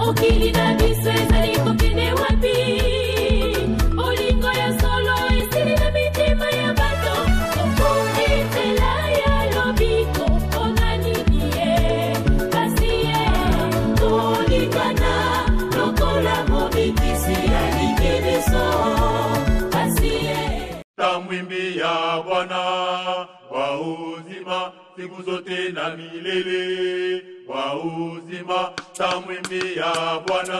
mokili na biso ezali kokende wapi olingo ya solo esili na mitima ya bato okokitela ya lobiko mpona nini ye kasi ye tolingana lokola mobikisi alingi biso kasi ye tamwimbi ya Bwana wa uzima siku zote na milele wa uzima tamwimbi ya Bwana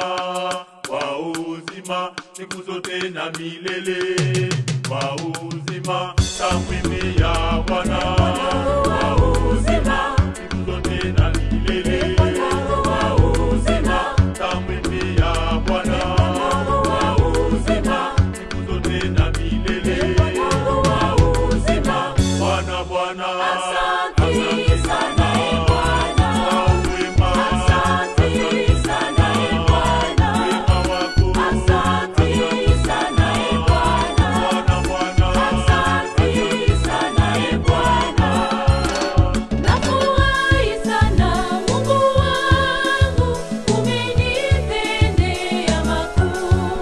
wa uzima siku zote na milele wa uzima tamwimbi ya Bwana wa uzima siku zote na milele wa uzima tamwimbi ya Bwana wa uzima siku zote na milele wa uzima Bwana Bwana Asante sana e Bwana Asante sana e Bwana Asante sana e Bwana Asante sana e Bwana nafurahi sana Mungu wangu umenitendea makuu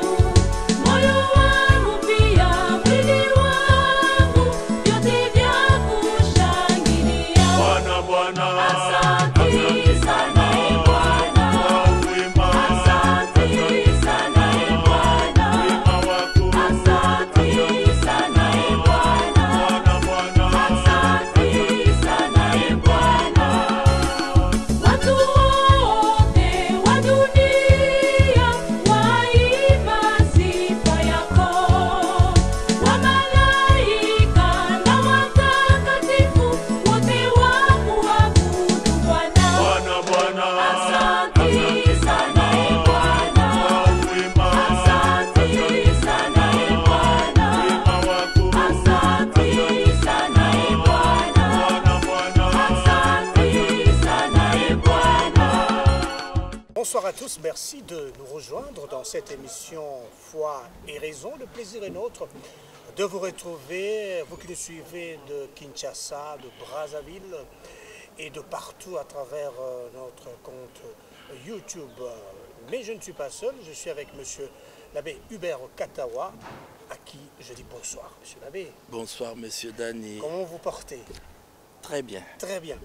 moyo wangu pia mwili wangu vyote vya kushangilia Bwana Asante sana e Bwana Asante sana e Bwana Asante sana e Bwana Asante sana e Bwana watu wote wa dunia waimba sifa yako wamalaika na watakatifu wote wakuabudu Bwana Asante sana e Bwana Asante sana e Bwana Asante sana e Bwana Asante sana e Bwana. Bonsoir à tous, merci de nous rejoindre dans cette émission Foi et Raison. Le plaisir est nôtre de vous retrouver, vous qui nous suivez de Kinshasa, de Brazzaville et de partout à travers notre compte YouTube. Mais je ne suis pas seul, je suis avec monsieur l'abbé Hubert Katawa, à qui je dis bonsoir. Monsieur l'abbé, Bonsoir, monsieur Dani. comment vous portez? Très bien. Très bien.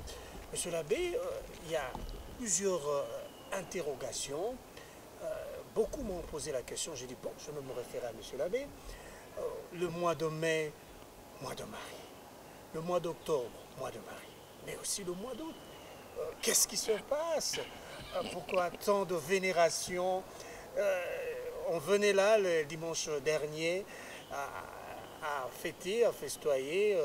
Monsieur l'abbé, il y a plusieurs interrogations. Beaucoup m'ont posé la question. J'ai dit, bon, je vais me référer à monsieur l'abbé. Le mois de mai, mois de Marie. Le mois d'octobre, mois de Marie. Mais aussi le mois d'août. Qu'est-ce qui se passe? Pourquoi tant de vénération? On venait là le dimanche dernier à fêter, à festoyer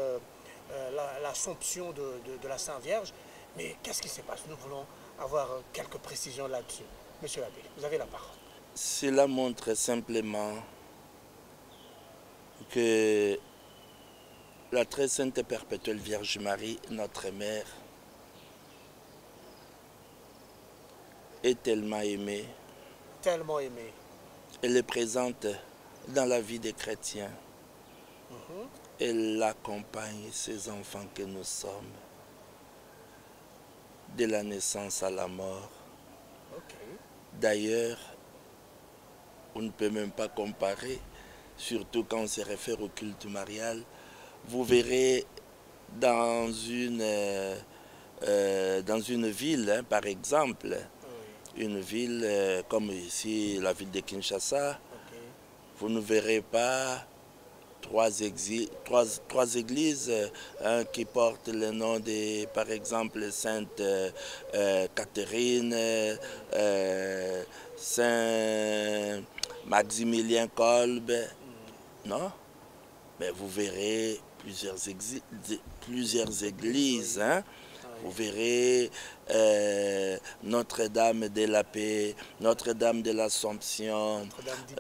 l'Assomption de la Sainte Vierge. Mais qu'est-ce qui se passe? Nous voulons avoir quelques précisions là-dessus. Monsieur l'abbé, vous avez la parole. Cela montre simplement que la très sainte et perpétuelle Vierge Marie, notre mère, est tellement aimée. Tellement aimé. Elle est présente dans la vie des chrétiens. Elle accompagne ces enfants que nous sommes, de la naissance à la mort. D'ailleurs, on ne peut même pas comparer, surtout quand on se réfère au culte marial. Vous verrez dans une ville, hein, par exemple, une ville comme ici, la ville de Kinshasa, vous ne verrez pas trois églises qui portent le nom de, par exemple, Sainte Catherine, Saint Maximilien Kolbe, non? Mais vous verrez plusieurs églises, hein? Vous verrez Notre-Dame de la Paix, Notre-Dame de l'Assomption,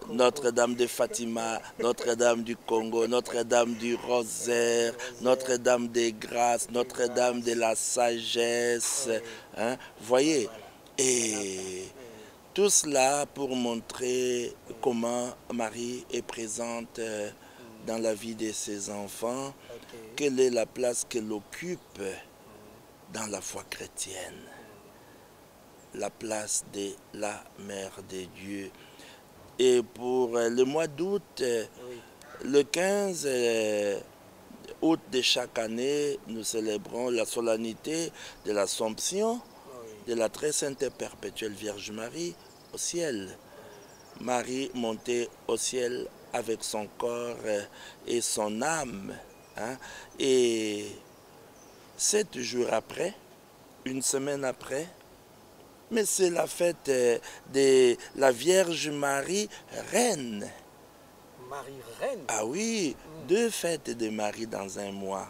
Notre-Dame de Fatima, Notre-Dame du Congo, Notre-Dame du Rosaire, Notre-Dame des Grâces, Notre-Dame de la Sagesse. Hein? Vous voyez? Et tout cela pour montrer comment Marie est présente dans la vie de ses enfants, quelle est la place qu'elle occupe dans la foi chrétienne. la place de la Mère de Dieu. Et pour le mois d'août, le 15 août de chaque année, nous célébrons la solennité de l'Assomption de la très sainte et perpétuelle Vierge Marie au ciel. Marie montée au ciel avec son corps et son âme. Hein? Et 7 jours après, une semaine après, mais c'est la fête de la Vierge Marie Reine. Marie Reine? Ah oui, 2 fêtes de Marie dans un mois.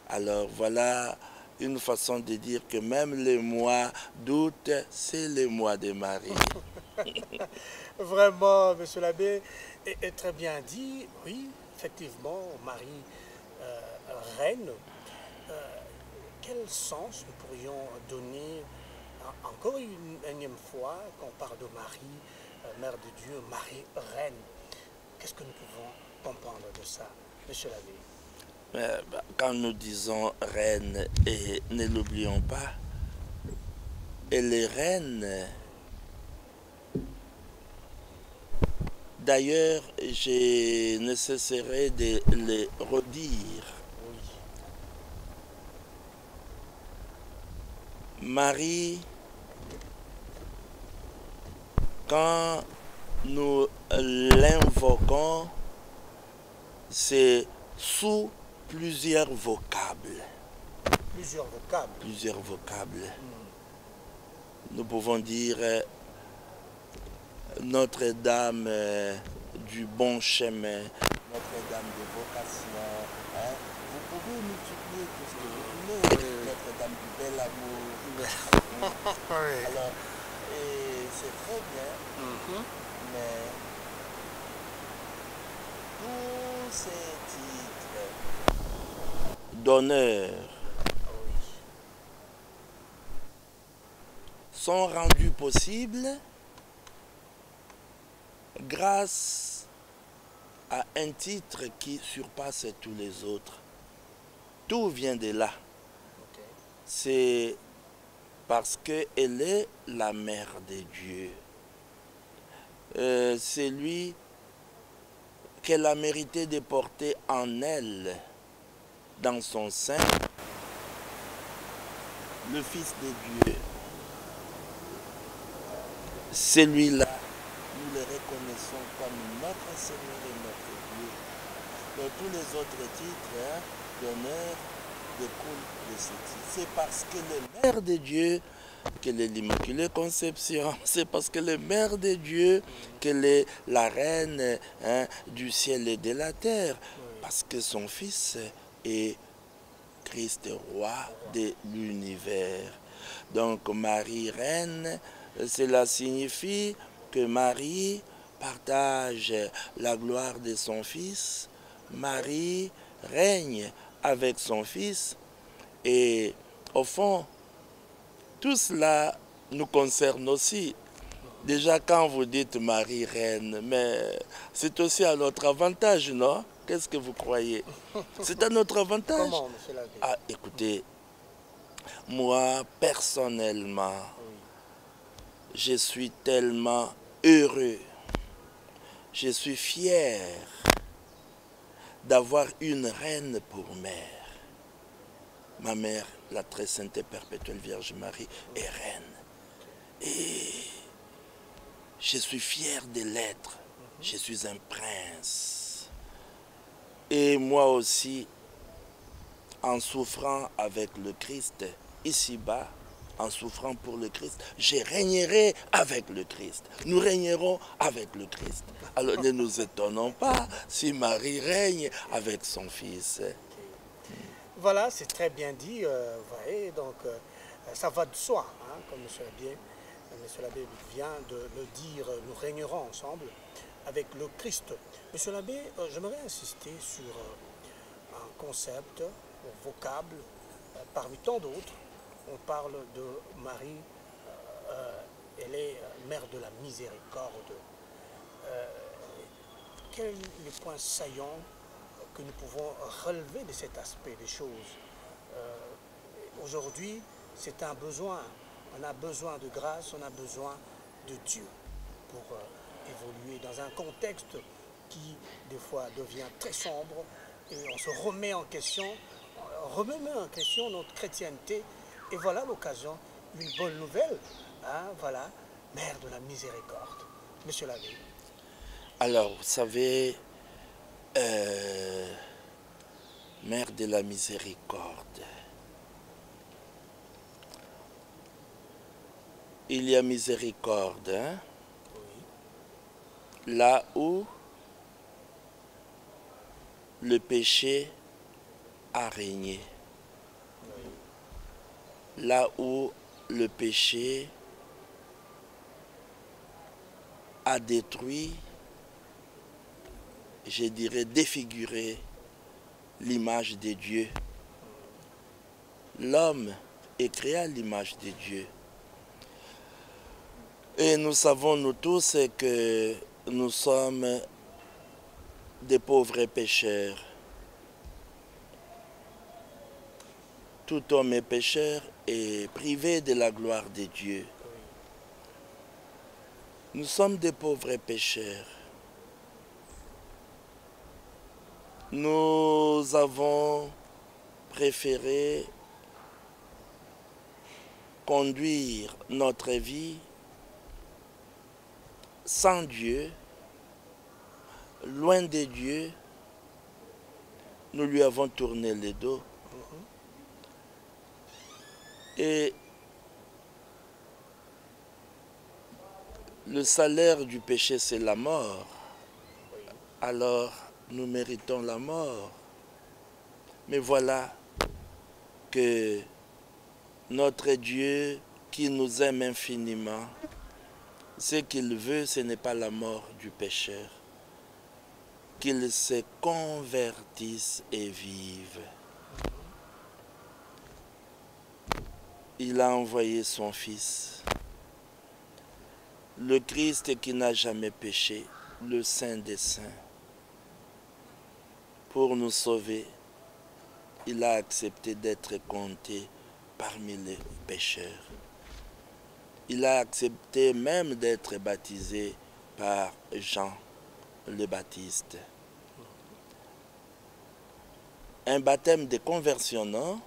Alors voilà une façon de dire que même le mois d'août, c'est le mois de Marie. Vraiment, monsieur l'abbé, est très bien dit. Oui, effectivement, Marie Reine. Quel sens nous pourrions donner encore une énième fois quand on parle de Marie, Mère de Dieu, Marie Reine? Qu'est-ce que nous pouvons comprendre de ça, monsieur l'abbé? Quand nous disons reine, et ne l'oublions pas, elle est reine. D'ailleurs, je ne cesserai de le redire. Marie, quand nous l'invoquons, c'est sous plusieurs vocables. Plusieurs vocables. Plusieurs vocables. Nous pouvons dire Notre-Dame du bon chemin, Notre-Dame de vocation. Hein? Vous pouvez multiplier tout ce que vous voulez. Notre-Dame du bel amour. Alors, c'est très bien, mais tous ces titres d'honneur sont rendus possibles grâce à un titre qui surpasse tous les autres. Tout vient de là. C'est parce qu'elle est la Mère de Dieu. C'est lui qu'elle a mérité de porter en elle, dans son sein, le Fils de Dieu. Celui-là, nous le reconnaissons comme notre Seigneur et notre Dieu. Dans tous les autres titres d'honneur découlent de ce titre. C'est parce que le Mère de Dieu qu'elle est l'Immaculée Conception. C'est parce qu'elle est Mère de Dieu qu'elle est la Reine du ciel et de la terre. Parce que son Fils est Christ, roi de l'univers. Donc Marie Reine, cela signifie que Marie partage la gloire de son Fils. Marie règne avec son Fils. Et au fond, tout cela nous concerne aussi. Déjà quand vous dites Marie Reine, mais c'est aussi à notre avantage, non? Qu'est-ce que vous croyez? C'est à notre avantage. Comment, monsieur l'abbé? Ah, écoutez, moi, personnellement, je suis tellement heureux, je suis fier d'avoir une reine pour mère. Ma mère, la très sainte et perpétuelle Vierge Marie, est reine. Et je suis fier de l'être. Je suis un prince. Et moi aussi, en souffrant avec le Christ, ici-bas, en souffrant pour le Christ, je régnerai avec le Christ. Nous régnerons avec le Christ. Alors ne nous étonnons pas si Marie règne avec son Fils. Voilà, c'est très bien dit. Vous voyez, donc ça va de soi, hein, comme monsieur l'abbé vient de le dire, nous régnerons ensemble avec le Christ. Monsieur l'abbé, j'aimerais insister sur un concept, un vocable, parmi tant d'autres. On parle de Marie, elle est mère de la miséricorde. Quels sont les points saillants que nous pouvons relever de cet aspect des choses? Aujourd'hui, c'est un besoin On a besoin de grâce, on a besoin de Dieu pour évoluer dans un contexte qui, des fois, devient très sombre et on se remet en question, notre chrétienté. Et voilà l'occasion, une bonne nouvelle, hein, voilà, Mère de la Miséricorde. Monsieur l'abbé. Alors, vous savez, Mère de la Miséricorde, il y a miséricorde, hein? Oui. Là où le péché a régné. Oui. Là où le péché a détruit, je dirais défiguré l'image de Dieu. L'homme est créé à l'image de Dieu. Et nous savons, nous tous, que nous sommes des pauvres pécheurs. Tout homme est pécheur et privé de la gloire de Dieu. Nous sommes des pauvres pécheurs. Nous avons préféré conduire notre vie sans Dieu, loin de Dieu. Nous lui avons tourné le dos. Et le salaire du péché, c'est la mort. Alors, nous méritons la mort. Mais voilà que notre Dieu, qui nous aime infiniment, ce qu'il veut, ce n'est pas la mort du pécheur. Qu'il se convertisse et vive. Il a envoyé son Fils, le Christ qui n'a jamais péché, le Saint des Saints. Pour nous sauver, il a accepté d'être compté parmi les pécheurs. Il a accepté même d'être baptisé par Jean le Baptiste. Un baptême de conversion, non?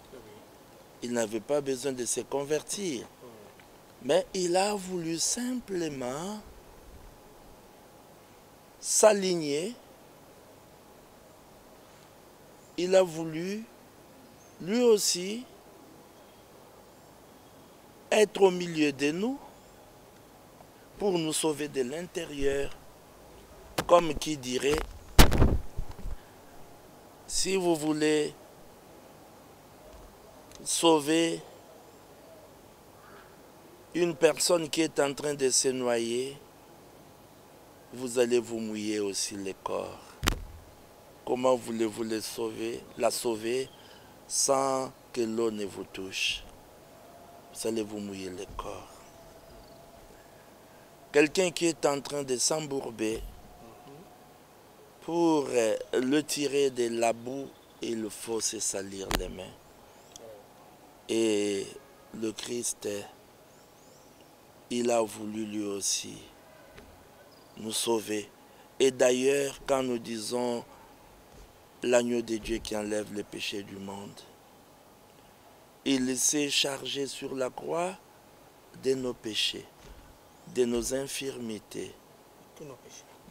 Il n'avait pas besoin de se convertir. Mais il a voulu simplement s'aligner. Il a voulu, lui aussi, être au milieu de nous pour nous sauver de l'intérieur. Comme qui dirait, si vous voulez sauver une personne qui est en train de se noyer, vous allez vous mouiller aussi le corps. Comment voulez-vous la sauver sans que l'eau ne vous touche? Vous allez vous mouiller le corps. Quelqu'un qui est en train de s'embourber, pour le tirer de la boue, il faut se salir les mains. Et le Christ, il a voulu lui aussi nous sauver. Et d'ailleurs, quand nous disons l'agneau de Dieu qui enlève les péchés du monde, il s'est chargé sur la croix de nos péchés, de nos infirmités,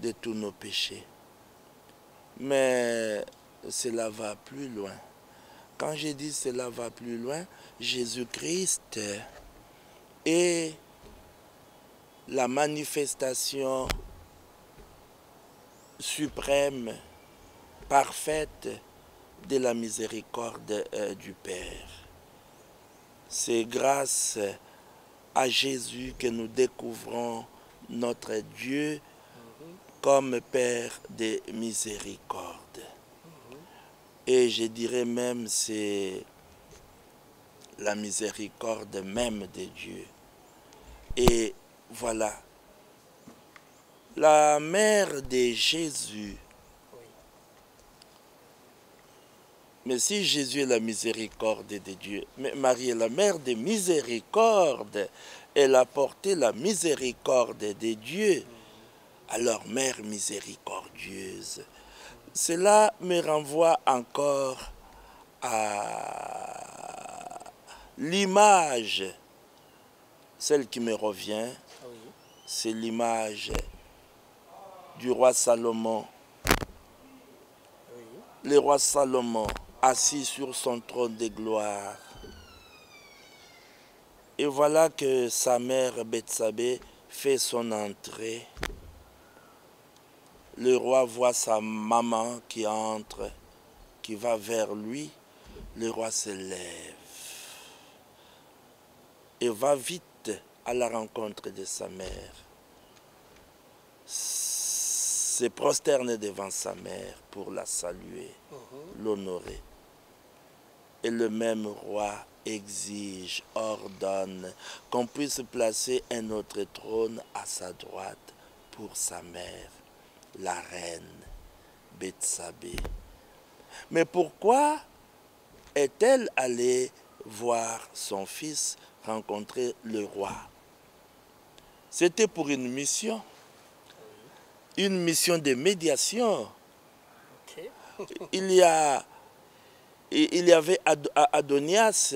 de tous nos péchés. Mais cela va plus loin. Quand je dis cela va plus loin, Jésus-Christ est la manifestation suprême, parfaite de la miséricorde du Père. C'est grâce à Jésus que nous découvrons notre Dieu comme Père de miséricorde. Et je dirais même c'est la miséricorde même de Dieu. Et voilà, la mère de Jésus, Mais si Jésus est la miséricorde de Dieu, mais Marie est la mère de miséricorde, elle a porté la miséricorde de Dieu, alors mère miséricordieuse. Cela me renvoie encore à l'image, celle qui me revient, c'est l'image du roi Salomon. Le roi Salomon, assis sur son trône de gloire. Et voilà que sa mère Bethsabée fait son entrée. Le roi voit sa maman qui entre, qui va vers lui. Le roi se lève et va vite à la rencontre de sa mère. Se prosterne devant sa mère pour la saluer, l'honorer. Et le même roi exige, ordonne qu'on puisse placer un autre trône à sa droite pour sa mère, la reine Bethsabée. Mais pourquoi est-elle allée voir son fils rencontrer le roi? C'était pour une mission de médiation. Okay. Il y avait Adonias,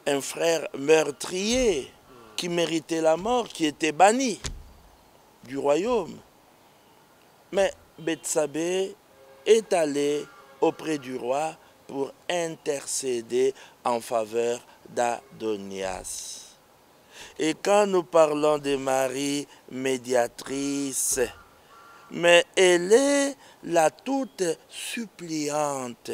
un frère meurtrier qui méritait la mort, qui était banni du royaume. Mais Bethsabée est allée auprès du roi pour intercéder en faveur d'Adonias. Et quand nous parlons de Marie médiatrice, mais elle est la toute suppliante.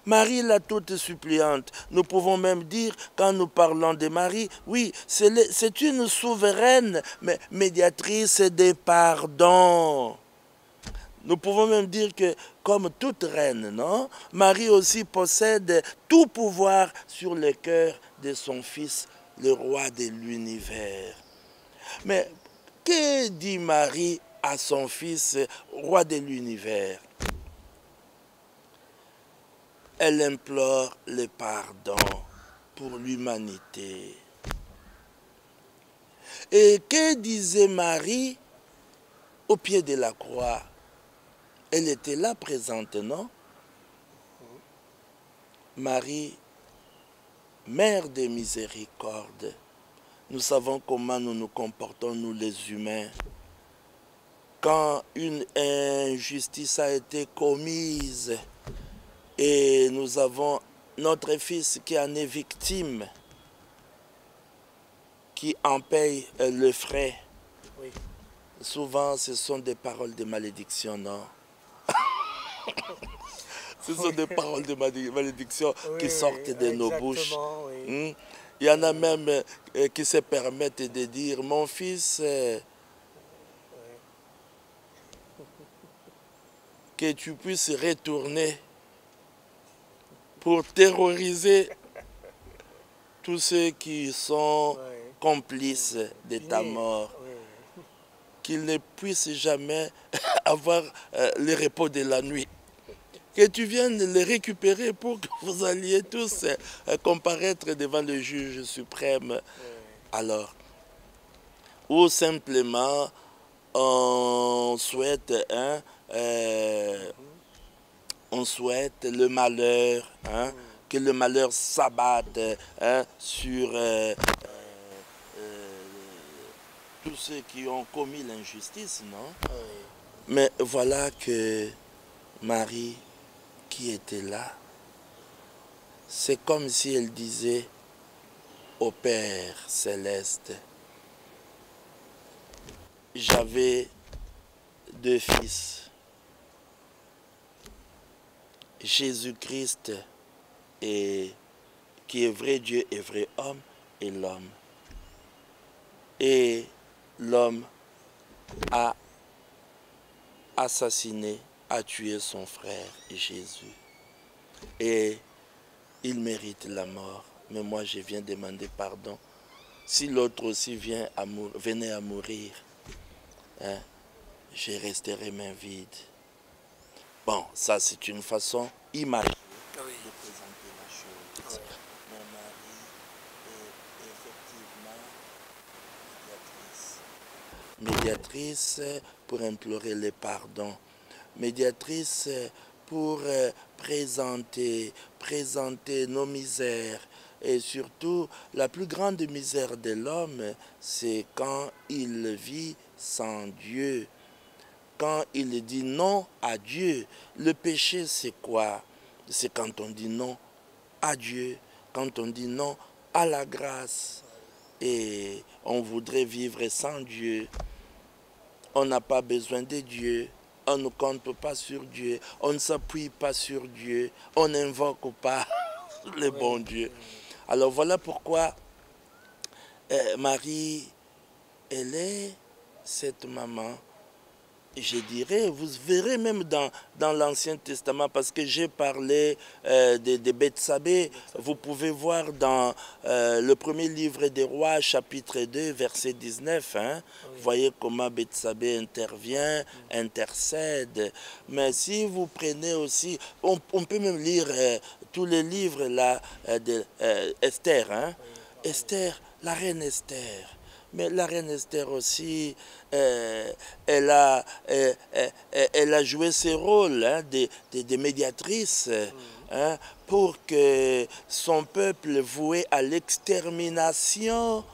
Marie la toute suppliante. Nous pouvons même dire, quand nous parlons de Marie, oui, c'est une souveraine médiatrice des pardons. Nous pouvons même dire que, comme toute reine, non, Marie aussi possède tout pouvoir sur le cœur de son fils, le roi de l'univers. Mais que dit Marie à son fils, roi de l'univers? Elle implore le pardon pour l'humanité. Et que disait Marie au pied de la croix? Elle était là présente, non? Marie, mère de miséricorde. Nous savons comment nous nous comportons, nous les humains. Quand une injustice a été commise et nous avons notre fils qui en est victime, qui en paye le frais, Oui. souvent ce sont des paroles de malédiction, non? Ce sont des paroles de malédiction qui sortent de nos bouches. Oui. Il y en a même qui se permettent de dire, mon fils, que tu puisses retourner pour terroriser tous ceux qui sont complices de ta mort. Qu'ils ne puissent jamais avoir le repos de la nuit. Que tu viennes les récupérer pour que vous alliez tous comparaître devant le juge suprême. Alors, ou simplement, on souhaite, le malheur, que le malheur s'abatte sur tous ceux qui ont commis l'injustice, non? Mais voilà que Marie, qui était là, c'est comme si elle disait au Père céleste, j'avais 2 fils, Jésus-Christ, qui est vrai Dieu et vrai homme, et l'homme. Et l'homme a assassiné, a tué son frère Jésus. Et il mérite la mort. Mais moi, je viens demander pardon. Si l'autre aussi venait à mourir, je resterai main vide. Bon, ça c'est une façon imagée Médiatrice pour implorer les pardons. Médiatrice pour présenter nos misères. Et surtout, la plus grande misère de l'homme, c'est quand il vit sans Dieu. Quand il dit non à Dieu. Le péché, c'est quoi? C'est quand on dit non à Dieu, quand on dit non à la grâce. Et on voudrait vivre sans Dieu. On n'a pas besoin de Dieu. On ne compte pas sur Dieu. On ne s'appuie pas sur Dieu. On n'invoque pas le bon Dieu. Alors voilà pourquoi Marie, elle est cette maman. Je dirais, vous verrez même dans l'Ancien Testament, parce que j'ai parlé de Bethsabée, vous pouvez voir dans le premier livre des Rois, chapitre 2, verset 19, hein, vous voyez comment Bethsabée intervient, intercède. Mais si vous prenez aussi, on peut même lire tous les livres là, Esther, hein, Esther, la reine Esther. Mais la reine Esther aussi, elle a joué ce rôle hein, de médiatrice hein, pour que son peuple voué à l'extermination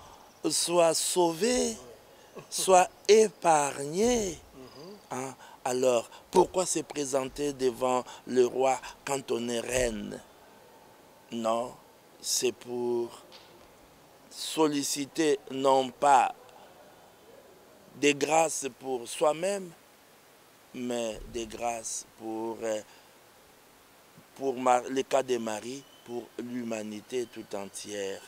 soit sauvé, soit épargné. Hein. Alors, pourquoi se présenter devant le roi quand on est reine? Non, c'est pour solliciter non pas des grâces pour soi-même, mais des grâces pour le cas de Marie, pour l'humanité tout entière.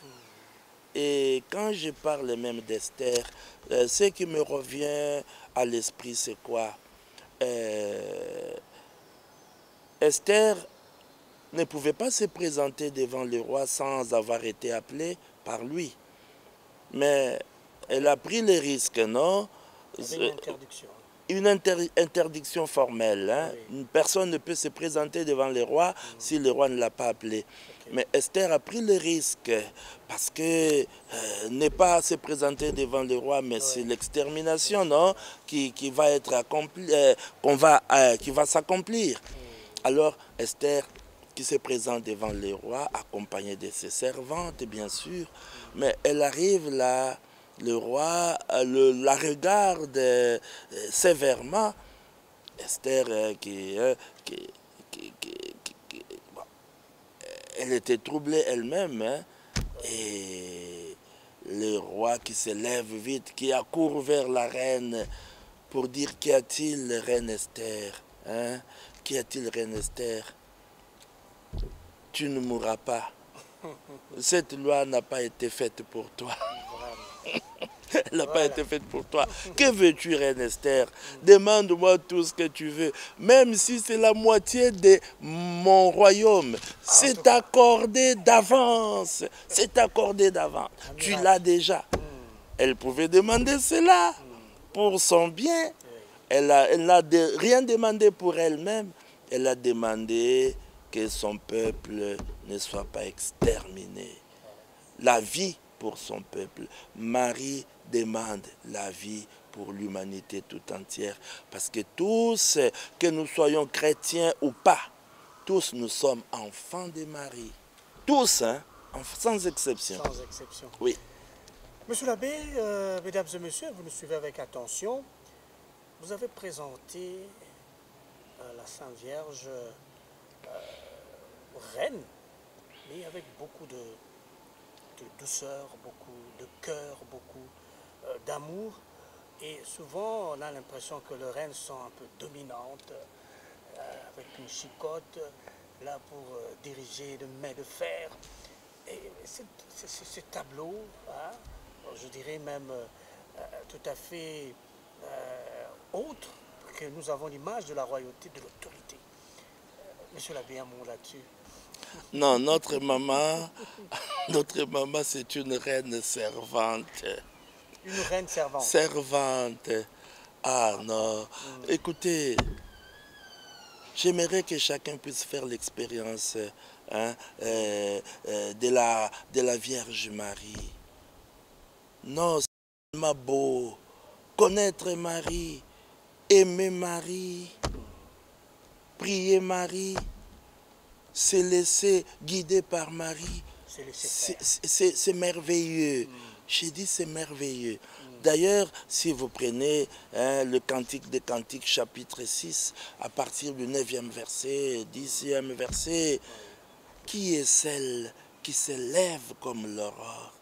Et quand je parle même d'Esther, ce qui me revient à l'esprit, c'est quoi? Esther ne pouvait pas se présenter devant le roi sans avoir été appelée par lui. Mais elle a pris le risque, non? Une interdiction. Une interdiction formelle. Hein? Oui. Une personne ne peut se présenter devant le roi si le roi ne l'a pas appelé. Okay. Mais Esther a pris le risque parce que ne pas se présenter devant le roi, mais c'est l'extermination, non, qui va être accomplie, qui va s'accomplir. Alors Esther qui se présente devant le roi, accompagnée de ses servantes, bien sûr, mais elle arrive là. Le roi la regarde sévèrement. Esther, elle était troublée elle-même. Hein, et le roi qui se lève vite, qui accourt vers la reine pour dire qu'y a-t-il, reine Esther? Hein, qu'y a-t-il, reine Esther? Tu ne mourras pas. Cette loi n'a pas été faite pour toi. Elle n'a pas été faite pour toi. Que veux-tu, reine Esther? Demande-moi tout ce que tu veux. Même si c'est la moitié de mon royaume. C'est accordé d'avance. C'est accordé d'avance. Tu l'as déjà. Elle pouvait demander cela pour son bien. Elle n'a rien demandé pour elle-même. Elle a demandé que son peuple ne soit pas exterminé. La vie pour son peuple. Marie demande la vie pour l'humanité tout entière. Parce que tous, que nous soyons chrétiens ou pas, tous nous sommes enfants de Marie. Tous, hein, sans exception. Sans exception. Oui. Monsieur l'abbé, mesdames et messieurs, vous nous suivez avec attention. Vous avez présenté la Sainte Vierge reine, mais avec beaucoup de douceur, beaucoup de cœur, beaucoup d'amour. Et souvent, on a l'impression que les reines sont un peu dominantes, avec une chicotte, là pour diriger de main de fer. Et ces tableaux, hein, je dirais même tout à fait autres, que nous avons l'image de la royauté, de l'autorité. Monsieur l'abbé, un mot là-dessus. Non, notre maman, c'est une reine servante. Une reine servante. Servante. Ah non. Écoutez, j'aimerais que chacun puisse faire l'expérience hein, de la Vierge Marie. Non, c'est tellement beau. Connaître Marie, aimer Marie, prier Marie, se laisser guider par Marie. C'est merveilleux. J'ai dit c'est merveilleux. D'ailleurs, si vous prenez le Cantique des Cantiques, chapitre 6, à partir du 9e verset, 10e verset, qui est celle qui s'élève comme l'aurore,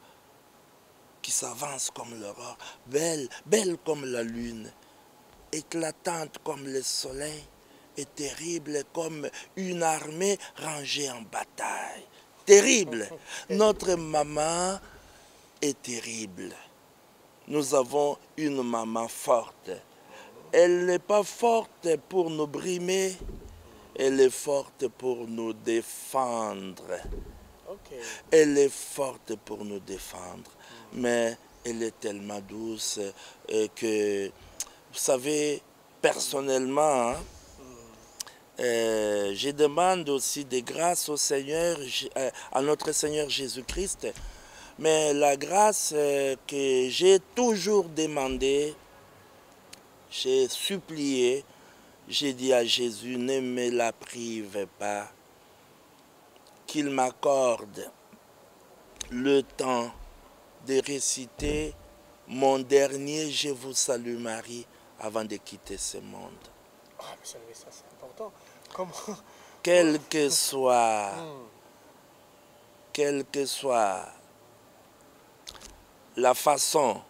qui s'avance comme l'aurore, belle, belle comme la lune, éclatante comme le soleil, et terrible comme une armée rangée en bataille. Terrible. Notre maman est terrible. Nous avons une maman forte. Elle n'est pas forte pour nous brimer, elle est forte pour nous défendre. Elle est forte pour nous défendre, mais elle est tellement douce que, vous savez, personnellement, je demande aussi des grâces au Seigneur, à notre Seigneur Jésus-Christ. Mais la grâce que j'ai toujours demandée, j'ai supplié, j'ai dit à Jésus, ne me la prive pas, qu'il m'accorde le temps de réciter mon dernier « Je vous salue Marie » avant de quitter ce monde. Ah, mais ça c'est important. Comment... Quelle que soit la façon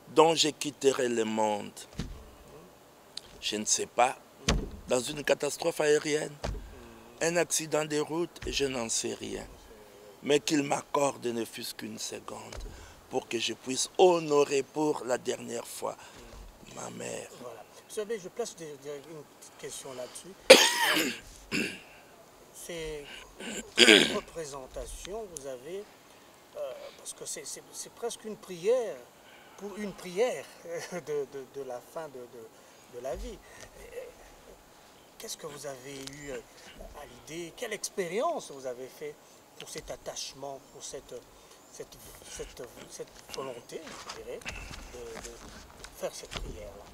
dont je quitterai le monde, je ne sais pas, dans une catastrophe aérienne, un accident de route, je n'en sais rien. Mais qu'il m'accorde ne fût-ce qu'une seconde pour que je puisse honorer pour la dernière fois ma mère. Voilà. Vous savez, je place une petite question là-dessus. C'est une représentation, vous avez, parce que c'est presque une prière, pour une prière de la fin de la vie. Qu'est-ce que vous avez eu à l'idée? Quelle expérience vous avez fait pour cet attachement, pour cette volonté, je dirais, de faire cette prière-là?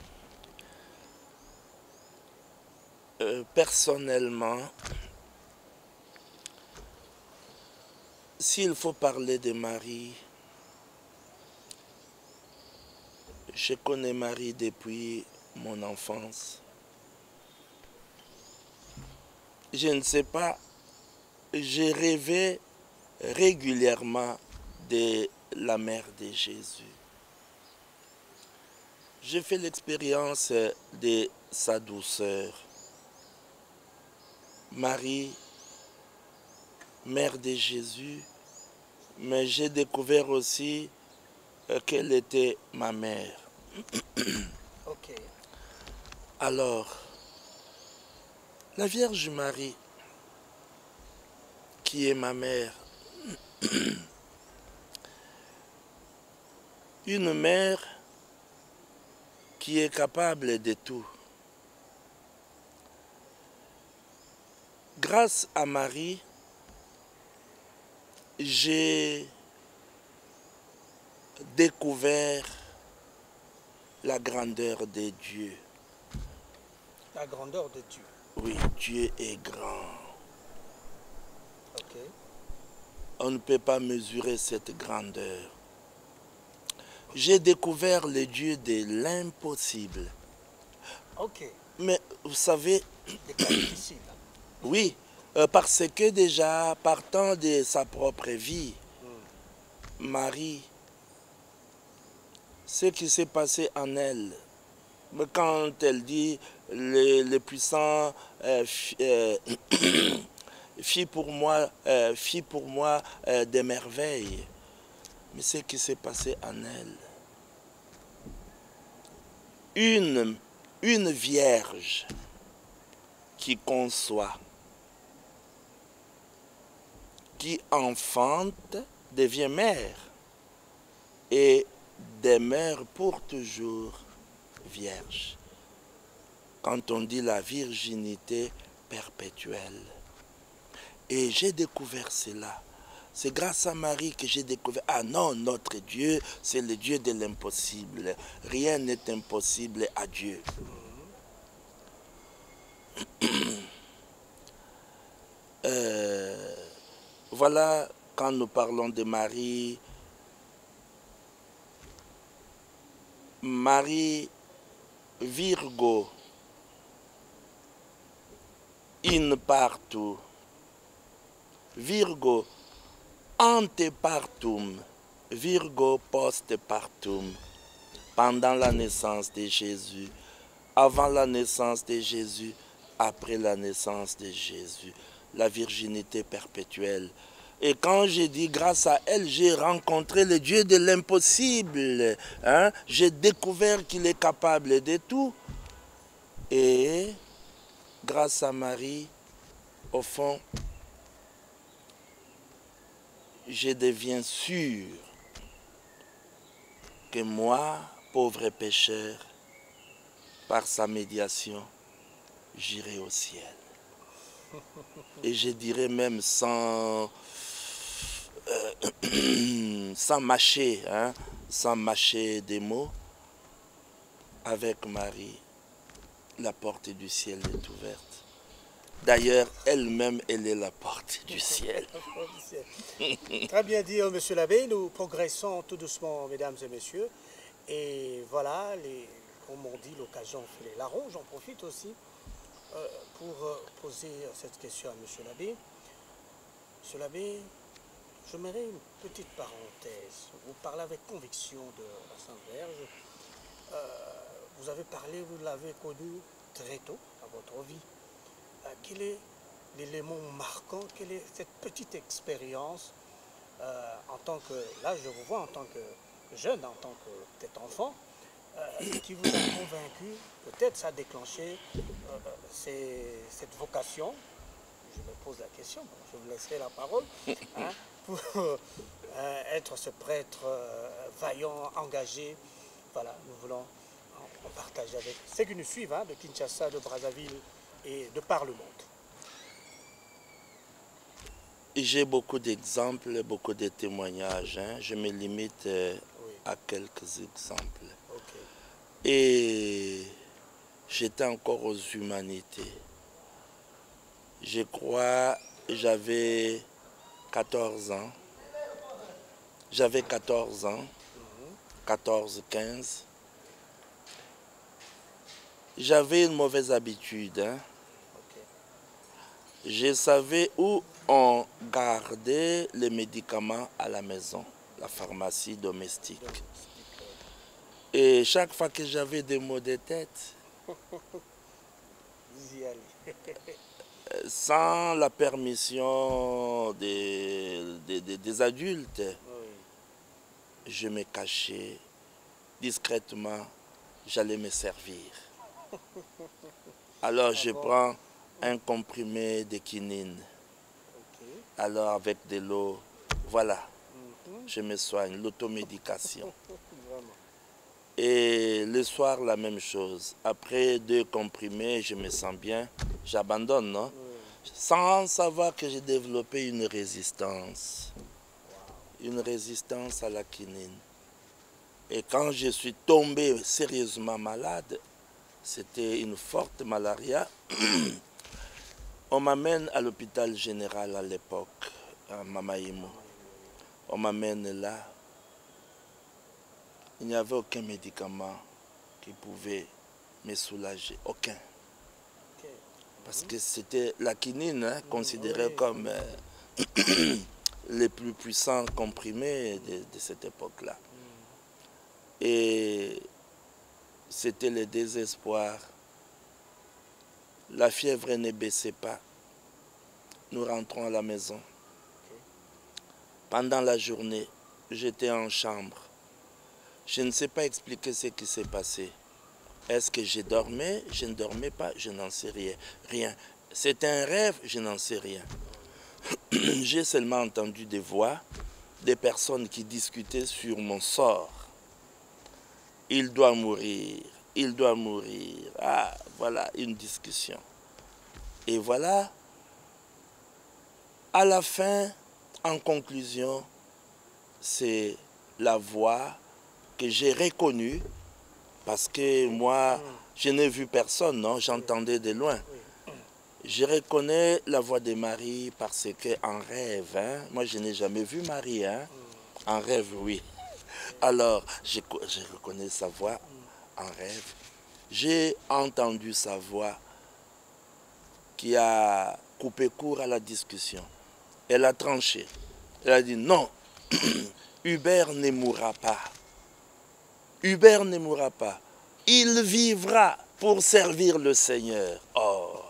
Personnellement, s'il faut parler de Marie, je connais Marie depuis mon enfance. Je ne sais pas, j'ai rêvé régulièrement de la mère de Jésus. J'ai fait l'expérience de sa douceur. Marie, mère de Jésus, mais j'ai découvert aussi qu'elle était ma mère. Ok. Alors, la Vierge Marie, qui est ma mère, une mère qui est capable de tout. Grâce à Marie, j'ai découvert la grandeur de Dieu. La grandeur de Dieu. Oui, Dieu est grand. Ok. On ne peut pas mesurer cette grandeur. J'ai découvert le Dieu de l'impossible. Ok. Mais vous savez, Des cas difficiles. oui, parce que déjà, partant de sa propre vie, Marie, ce qui s'est passé en elle, quand elle dit le puissant fit pour moi des merveilles, mais ce qui s'est passé en elle, une vierge qui conçoit, qui enfante, devient mère et demeure pour toujours vierge. Quand on dit la virginité perpétuelle. Et j'ai découvert cela c'est grâce à Marie que j'ai découvert. Ah non, notre Dieu, c'est le Dieu de l'impossible. Rien n'est impossible à Dieu. Voilà, quand nous parlons de Marie, Marie Virgo, in partum, Virgo, ante partum, Virgo post partum, pendant la naissance de Jésus, avant la naissance de Jésus, après la naissance de Jésus, la virginité perpétuelle. Et quand j'ai dit grâce à elle, j'ai rencontré le Dieu de l'impossible. Hein? J'ai découvert qu'il est capable de tout. Et grâce à Marie, au fond, je deviens sûr que moi, pauvre pécheur, par sa médiation, j'irai au ciel. Et je dirais même sans mâcher, hein, sans mâcher des mots, avec Marie, la porte du ciel est ouverte. D'ailleurs, elle-même, elle est la porte du ciel. Très bien dit, monsieur l'abbé. Nous progressons tout doucement, mesdames et messieurs. Et voilà, comme on dit, l'occasion fait les larrons. J'en profite aussi pour poser cette question à monsieur l'abbé. Monsieur l'abbé, je mets une petite parenthèse. Vous parlez avec conviction de la Sainte Vierge. Vous avez parlé, vous l'avez connu très tôt dans votre vie. Quel est l'élément marquant, quelle est cette petite expérience en tant que, là je vous vois en tant que jeune, en tant que peut-être enfant, qui vous a convaincu, peut-être ça a déclenché cette vocation. Je me pose la question, je vous laisserai la parole, hein, pour être ce prêtre vaillant, engagé. Voilà, nous voulons en partager avec ceux qui nous suivent, hein, de Kinshasa, de Brazzaville et de par le monde. J'ai beaucoup d'exemples, beaucoup de témoignages. Hein. Je me limite à quelques exemples. Okay. Et j'étais encore aux humanités. Je crois j'avais 14 ans. J'avais 14 ans, 14, 15. J'avais une mauvaise habitude. Hein. Okay. Je savais où on gardait les médicaments à la maison, la pharmacie domestique. Et chaque fois que j'avais des maux de tête, vous y allez. Sans la permission des adultes, Oui. je me cachais discrètement, j'allais me servir. Alors je prends un comprimé de quinine. Okay. Alors avec de l'eau, voilà, je me soigne, l'automédication. Et le soir, la même chose. Après 2 comprimés, je me sens bien, j'abandonne, non? Sans savoir que j'ai développé une résistance. Une résistance à la quinine. Et quand je suis tombé sérieusement malade, c'était une forte malaria, on m'amène à l'hôpital général à l'époque, à Mamaïmo. On m'amène là. Il n'y avait aucun médicament qui pouvait me soulager, aucun. Parce que c'était la quinine, hein, considérée comme les plus puissants comprimés de cette époque-là. Et c'était le désespoir. La fièvre ne baissait pas. Nous rentrons à la maison. Pendant la journée, j'étais en chambre. Je ne sais pas expliquer ce qui s'est passé. Est-ce que je dormais? Je ne dormais pas, je n'en sais rien. C'était un rêve, je n'en sais rien. J'ai seulement entendu des voix, des personnes qui discutaient sur mon sort. Il doit mourir, il doit mourir. Ah, voilà, une discussion. Et voilà, à la fin, En conclusion, c'est la voix que j'ai reconnue parce que moi, je n'ai vu personne, non, j'entendais de loin. Je reconnais la voix de Marie parce qu'en rêve, hein, moi je n'ai jamais vu Marie, hein, en rêve, oui. Alors, je reconnais sa voix en rêve. J'ai entendu sa voix qui a coupé court à la discussion. Elle a tranché. Elle a dit non, Hubert ne mourra pas. Hubert ne mourra pas. Il vivra pour servir le Seigneur. Oh!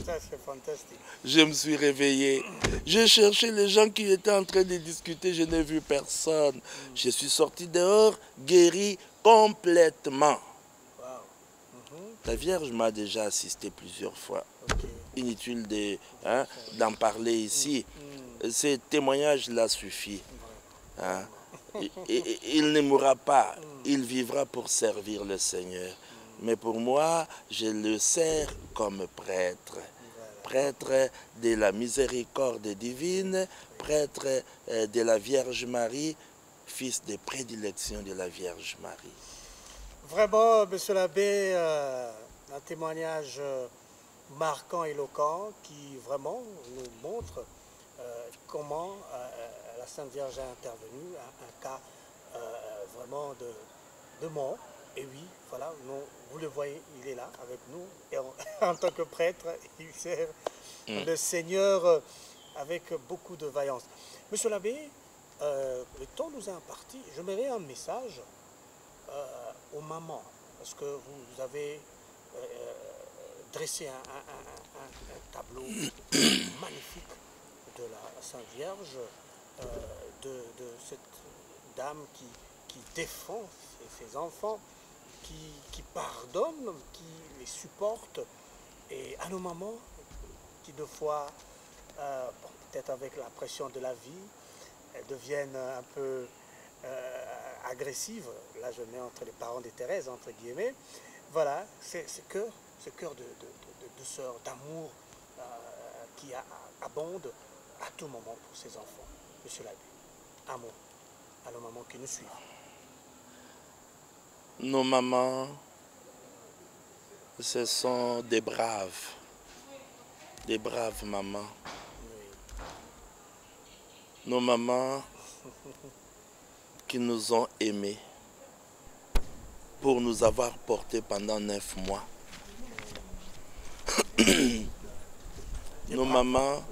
Ça, c'est fantastique. Je me suis réveillé. J'ai cherché les gens qui étaient en train de discuter. Je n'ai vu personne. Je suis sorti dehors, guéri complètement. Wow. La Vierge m'a déjà assisté plusieurs fois. Ok. Inutile d'en parler ici. Ces témoignages-là suffisent. Hein. Il ne mourra pas. Il vivra pour servir le Seigneur. Mais pour moi, je le sers comme prêtre. Prêtre de la miséricorde divine, prêtre de la Vierge Marie, fils de prédilection de la Vierge Marie. Vraiment, monsieur l'abbé, un témoignage marquant, éloquent, qui vraiment nous montre comment la Sainte Vierge a intervenu, un cas vraiment de mort. Et oui, voilà, vous le voyez, il est là avec nous. Et en tant que prêtre, il sert le Seigneur avec beaucoup de vaillance. Monsieur l'abbé, le temps nous est imparti. Je mets un message aux mamans, parce que vous avez dressé un tableau magnifique de la Sainte Vierge, de cette dame qui défend ses enfants, qui pardonne, qui les supporte, et à nos mamans qui de fois, peut-être avec la pression de la vie, elles deviennent un peu agressives. Là, je mets entre les parents de Thérèse, entre guillemets. Voilà, ce cœur de sœur, d'amour qui abonde à tout moment pour ses enfants. Monsieur l'abbé, un mot à nos mamans qui nous suivent. Nos mamans, ce sont des braves mamans. Oui. Nos mamans qui nous ont aimés pour nous avoir portés pendant 9 mois. Nos mamans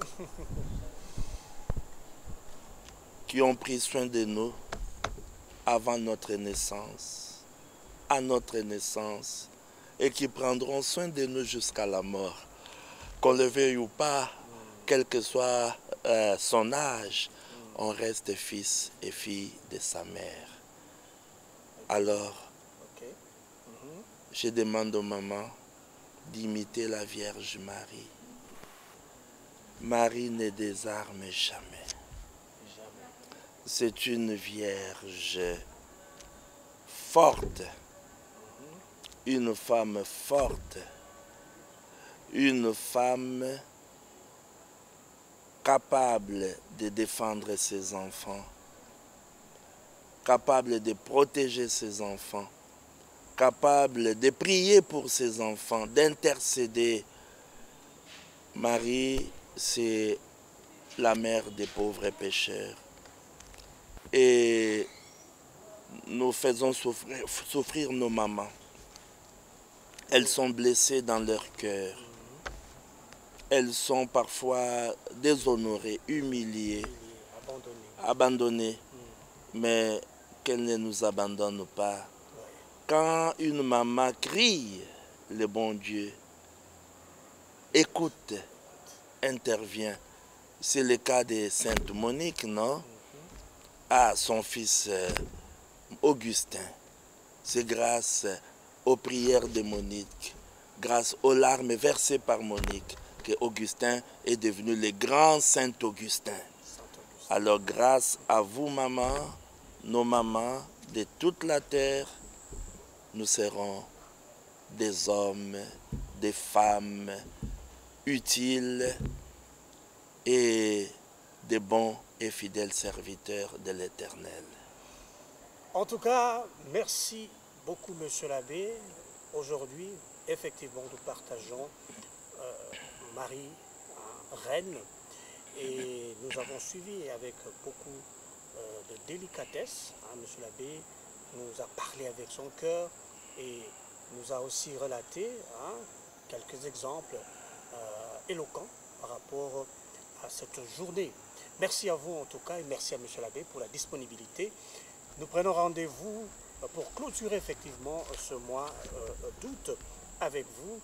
qui ont pris soin de nous avant notre naissance, à notre naissance, et qui prendront soin de nous jusqu'à la mort. Qu'on le veuille ou pas, quel que soit son âge, on reste fils et fille de sa mère. Alors, je demande aux mamans d'imiter la Vierge Marie. Marie ne désarme jamais. C'est une Vierge forte, une femme forte, une femme capable de défendre ses enfants, capable de protéger ses enfants, capable de prier pour ses enfants, d'intercéder. Marie, c'est la mère des pauvres pécheurs. Et nous faisons souffrir nos mamans. Elles sont blessées dans leur cœur. Elles sont parfois déshonorées, humiliées, abandonnées. Mais qu'elles ne nous abandonnent pas. Quand une maman crie, le bon Dieu écoute, intervient. C'est le cas de Sainte Monique, non? À son fils Augustin. C'est grâce aux prières de Monique, grâce aux larmes versées par Monique, que Augustin est devenu le grand Saint Augustin. Alors grâce à vous, maman, nos mamans de toute la terre, nous serons des hommes, des femmes utiles et des bons et fidèles serviteurs de l'Éternel. En tout cas, merci beaucoup, Monsieur l'abbé. Aujourd'hui, effectivement, nous partageons Marie, reine, et nous avons suivi avec beaucoup de délicatesse. Monsieur l'abbé nous a parlé avec son cœur et nous a aussi relaté quelques exemples éloquents par rapport à cette journée. Merci à vous en tout cas et merci à Monsieur l'abbé pour la disponibilité. Nous prenons rendez-vous pour clôturer effectivement ce mois d'août avec vous.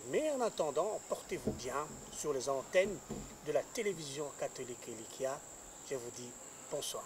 Mais en attendant, portez-vous bien sur les antennes de la télévision catholique Elikia. Je vous dis bonsoir.